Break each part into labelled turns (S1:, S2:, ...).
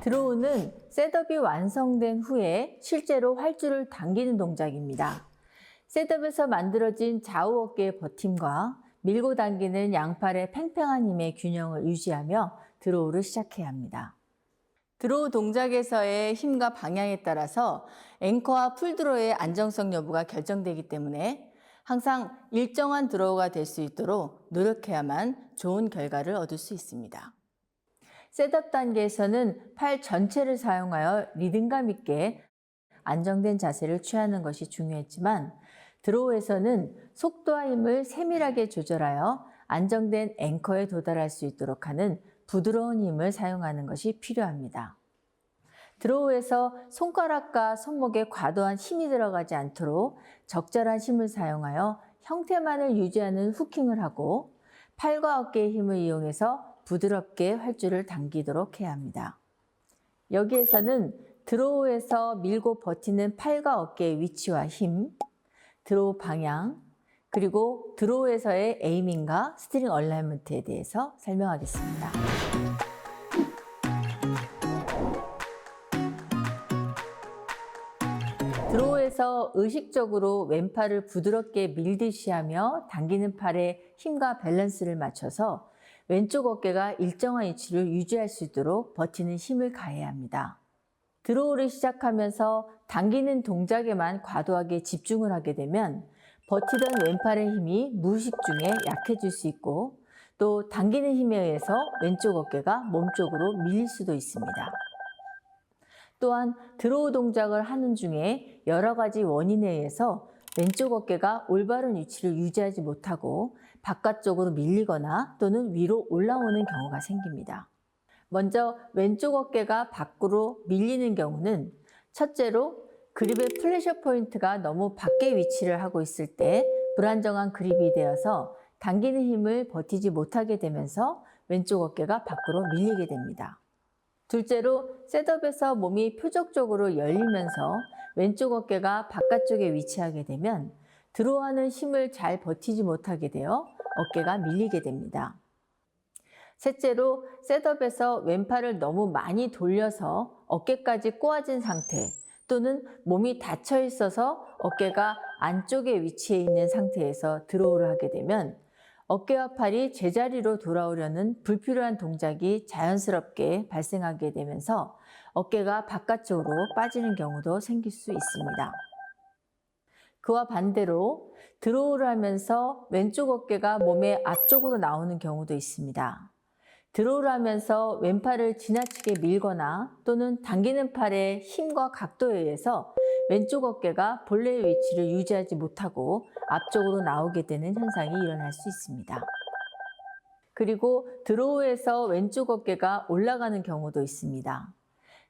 S1: 드로우는 셋업이 완성된 후에 실제로 활주를 당기는 동작입니다. 셋업에서 만들어진 좌우 어깨의 버팀과 밀고 당기는 양팔의 팽팽한 힘의 균형을 유지하며 드로우를 시작해야 합니다. 드로우 동작에서의 힘과 방향에 따라서 앵커와 풀드로우의 안정성 여부가 결정되기 때문에 항상 일정한 드로우가 될 수 있도록 노력해야만 좋은 결과를 얻을 수 있습니다. 셋업 단계에서는 팔 전체를 사용하여 리듬감 있게 안정된 자세를 취하는 것이 중요했지만 드로우에서는 속도와 힘을 세밀하게 조절하여 안정된 앵커에 도달할 수 있도록 하는 부드러운 힘을 사용하는 것이 필요합니다. 드로우에서 손가락과 손목에 과도한 힘이 들어가지 않도록 적절한 힘을 사용하여 형태만을 유지하는 후킹을 하고 팔과 어깨의 힘을 이용해서 부드럽게 활주를 당기도록 해야 합니다. 여기에서는 드로우에서 밀고 버티는 팔과 어깨의 위치와 힘, 드로우 방향, 그리고 드로우에서의 에이밍과 스트링 얼라이먼트에 대해서 설명하겠습니다. 드로우에서 의식적으로 왼팔을 부드럽게 밀듯이 하며 당기는 팔의 힘과 밸런스를 맞춰서 왼쪽 어깨가 일정한 위치를 유지할 수 있도록 버티는 힘을 가해야 합니다. 드로우를 시작하면서 당기는 동작에만 과도하게 집중을 하게 되면 버티던 왼팔의 힘이 무의식 중에 약해질 수 있고 또 당기는 힘에 의해서 왼쪽 어깨가 몸쪽으로 밀릴 수도 있습니다. 또한 드로우 동작을 하는 중에 여러 가지 원인에 의해서 왼쪽 어깨가 올바른 위치를 유지하지 못하고 바깥쪽으로 밀리거나 또는 위로 올라오는 경우가 생깁니다. 먼저 왼쪽 어깨가 밖으로 밀리는 경우는 첫째로 그립의 플레셔 포인트가 너무 밖에 위치를 하고 있을 때 불안정한 그립이 되어서 당기는 힘을 버티지 못하게 되면서 왼쪽 어깨가 밖으로 밀리게 됩니다. 둘째로 셋업에서 몸이 표적적으로 열리면서 왼쪽 어깨가 바깥쪽에 위치하게 되면 드로우하는 힘을 잘 버티지 못하게 되어 어깨가 밀리게 됩니다. 셋째로 셋업에서 왼팔을 너무 많이 돌려서 어깨까지 꼬아진 상태 또는 몸이 닫혀 있어서 어깨가 안쪽에 위치해 있는 상태에서 드로우를 하게 되면 어깨와 팔이 제자리로 돌아오려는 불필요한 동작이 자연스럽게 발생하게 되면서 어깨가 바깥쪽으로 빠지는 경우도 생길 수 있습니다. 그와 반대로 드로우를 하면서 왼쪽 어깨가 몸의 앞쪽으로 나오는 경우도 있습니다. 드로우를 하면서 왼팔을 지나치게 밀거나 또는 당기는 팔의 힘과 각도에 의해서 왼쪽 어깨가 본래의 위치를 유지하지 못하고 앞쪽으로 나오게 되는 현상이 일어날 수 있습니다. 그리고 드로우에서 왼쪽 어깨가 올라가는 경우도 있습니다.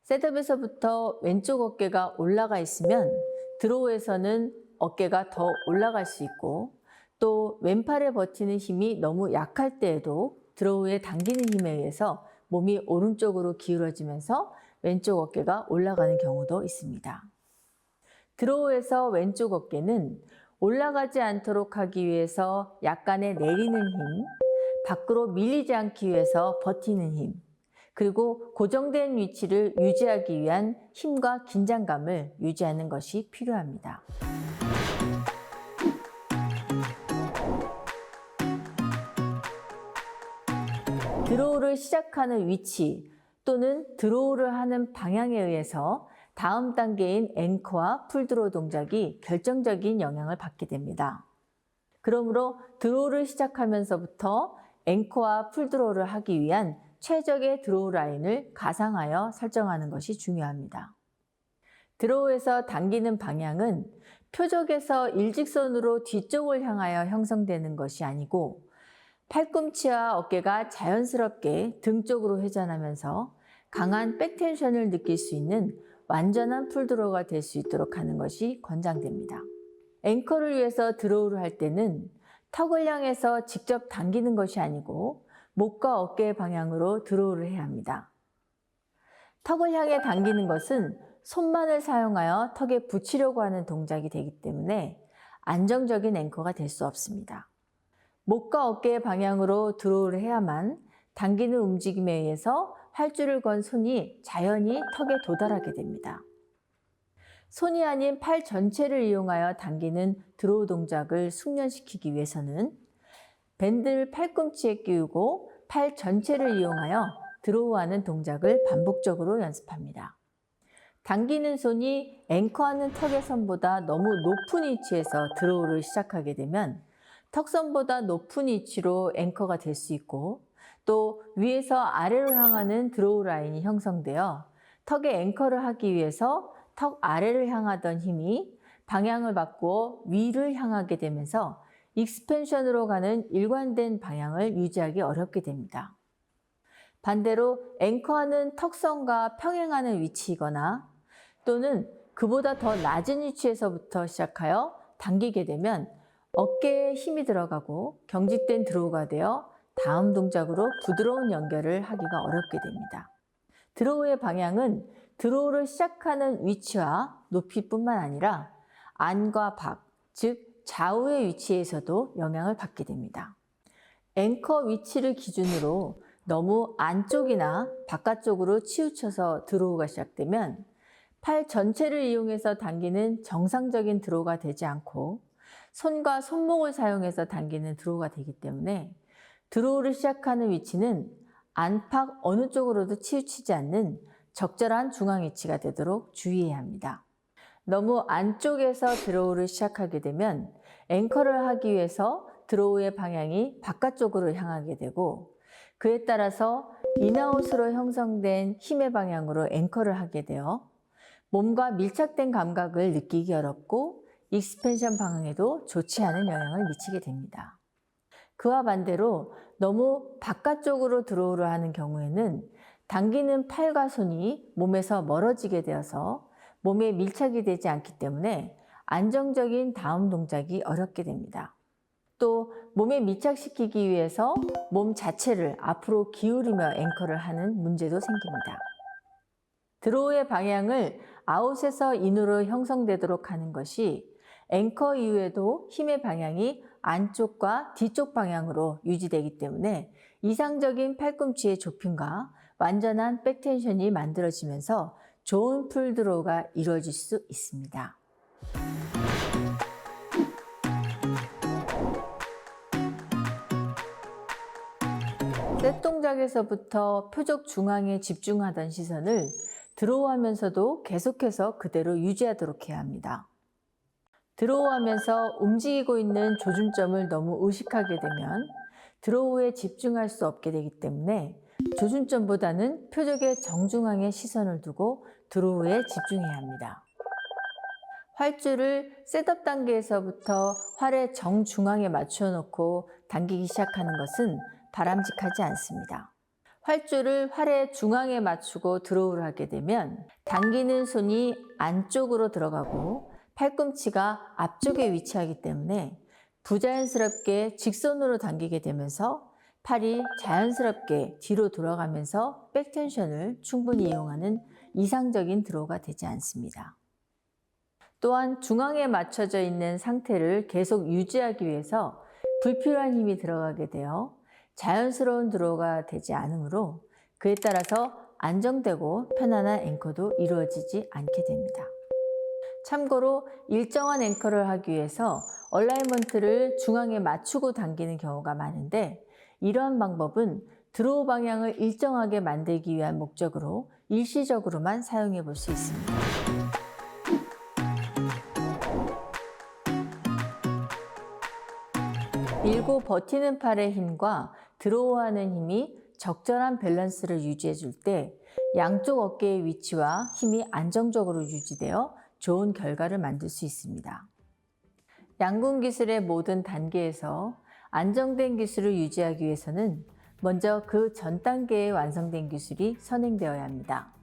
S1: 셋업에서부터 왼쪽 어깨가 올라가 있으면 드로우에서는 어깨가 더 올라갈 수 있고 또 왼팔에 버티는 힘이 너무 약할 때에도 드로우에 당기는 힘에 의해서 몸이 오른쪽으로 기울어지면서 왼쪽 어깨가 올라가는 경우도 있습니다. 드로우에서 왼쪽 어깨는 올라가지 않도록 하기 위해서 약간의 내리는 힘, 밖으로 밀리지 않기 위해서 버티는 힘, 그리고 고정된 위치를 유지하기 위한 힘과 긴장감을 유지하는 것이 필요합니다. 드로우를 시작하는 위치 또는 드로우를 하는 방향에 의해서 다음 단계인 앵커와 풀드로우 동작이 결정적인 영향을 받게 됩니다. 그러므로 드로우를 시작하면서부터 앵커와 풀드로우를 하기 위한 최적의 드로우 라인을 가상하여 설정하는 것이 중요합니다. 드로우에서 당기는 방향은 표적에서 일직선으로 뒤쪽을 향하여 형성되는 것이 아니고 팔꿈치와 어깨가 자연스럽게 등 쪽으로 회전하면서 강한 백텐션을 느낄 수 있는 완전한 풀드로우가 될 수 있도록 하는 것이 권장됩니다. 앵커를 위해서 드로우를 할 때는 턱을 향해서 직접 당기는 것이 아니고 목과 어깨의 방향으로 드로우를 해야 합니다. 턱을 향해 당기는 것은 손만을 사용하여 턱에 붙이려고 하는 동작이 되기 때문에 안정적인 앵커가 될 수 없습니다. 목과 어깨의 방향으로 드로우를 해야만 당기는 움직임에 의해서 활주를 건 손이 자연히 턱에 도달하게 됩니다. 손이 아닌 팔 전체를 이용하여 당기는 드로우 동작을 숙련시키기 위해서는 밴드를 팔꿈치에 끼우고 팔 전체를 이용하여 드로우하는 동작을 반복적으로 연습합니다. 당기는 손이 앵커하는 턱의 선보다 너무 높은 위치에서 드로우를 시작하게 되면 턱선보다 높은 위치로 앵커가 될 수 있고, 또 위에서 아래로 향하는 드로우 라인이 형성되어 턱에 앵커를 하기 위해서 턱 아래를 향하던 힘이 방향을 바꾸어 위를 향하게 되면서 익스펜션으로 가는 일관된 방향을 유지하기 어렵게 됩니다. 반대로 앵커하는 턱선과 평행하는 위치이거나 또는 그보다 더 낮은 위치에서부터 시작하여 당기게 되면 어깨에 힘이 들어가고 경직된 드로우가 되어 다음 동작으로 부드러운 연결을 하기가 어렵게 됩니다. 드로우의 방향은 드로우를 시작하는 위치와 높이뿐만 아니라 안과 밖, 즉 좌우의 위치에서도 영향을 받게 됩니다. 앵커 위치를 기준으로 너무 안쪽이나 바깥쪽으로 치우쳐서 드로우가 시작되면 팔 전체를 이용해서 당기는 정상적인 드로우가 되지 않고 손과 손목을 사용해서 당기는 드로우가 되기 때문에 드로우를 시작하는 위치는 안팎 어느 쪽으로도 치우치지 않는 적절한 중앙 위치가 되도록 주의해야 합니다. 너무 안쪽에서 드로우를 시작하게 되면 앵커를 하기 위해서 드로우의 방향이 바깥쪽으로 향하게 되고, 그에 따라서 인아웃으로 형성된 힘의 방향으로 앵커를 하게 되어 몸과 밀착된 감각을 느끼기 어렵고 익스펜션 방향에도 좋지 않은 영향을 미치게 됩니다. 그와 반대로 너무 바깥쪽으로 드로우를 하는 경우에는 당기는 팔과 손이 몸에서 멀어지게 되어서 몸에 밀착이 되지 않기 때문에 안정적인 다음 동작이 어렵게 됩니다. 또 몸에 밀착시키기 위해서 몸 자체를 앞으로 기울이며 앵커를 하는 문제도 생깁니다. 드로우의 방향을 아웃에서 인으로 형성되도록 하는 것이 앵커 이후에도 힘의 방향이 안쪽과 뒤쪽 방향으로 유지되기 때문에 이상적인 팔꿈치의 좁힘과 완전한 백텐션이 만들어지면서 좋은 풀 드로우가 이루어질 수 있습니다. 셋 동작에서부터 표적 중앙에 집중하던 시선을 드로우하면서도 계속해서 그대로 유지하도록 해야 합니다. 드로우하면서 움직이고 있는 조준점을 너무 의식하게 되면 드로우에 집중할 수 없게 되기 때문에 조준점보다는 표적의 정중앙에 시선을 두고 드로우에 집중해야 합니다. 활주를 셋업 단계에서부터 활의 정중앙에 맞춰 놓고 당기기 시작하는 것은 바람직하지 않습니다. 활주를 활의 중앙에 맞추고 드로우를 하게 되면 당기는 손이 안쪽으로 들어가고 팔꿈치가 앞쪽에 위치하기 때문에 부자연스럽게 직선으로 당기게 되면서 팔이 자연스럽게 뒤로 돌아가면서 백텐션을 충분히 이용하는 이상적인 드로우가 되지 않습니다. 또한 중앙에 맞춰져 있는 상태를 계속 유지하기 위해서 불필요한 힘이 들어가게 되어 자연스러운 드로우가 되지 않으므로 그에 따라서 안정되고 편안한 앵커도 이루어지지 않게 됩니다. 참고로 일정한 앵커를 하기 위해서 얼라이먼트를 중앙에 맞추고 당기는 경우가 많은데, 이러한 방법은 드로우 방향을 일정하게 만들기 위한 목적으로 일시적으로만 사용해 볼 수 있습니다. 밀고 버티는 팔의 힘과 드로우하는 힘이 적절한 밸런스를 유지해 줄 때 양쪽 어깨의 위치와 힘이 안정적으로 유지되어 좋은 결과를 만들 수 있습니다. 양궁 기술의 모든 단계에서 안정된 기술을 유지하기 위해서는 먼저 그 전 단계에 완성된 기술이 선행되어야 합니다.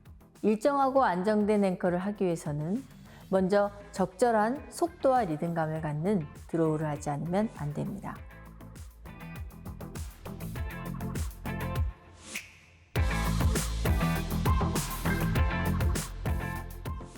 S1: 일정하고 안정된 앵커를 하기 위해서는 먼저 적절한 속도와 리듬감을 갖는 드로우를 하지 않으면 안 됩니다.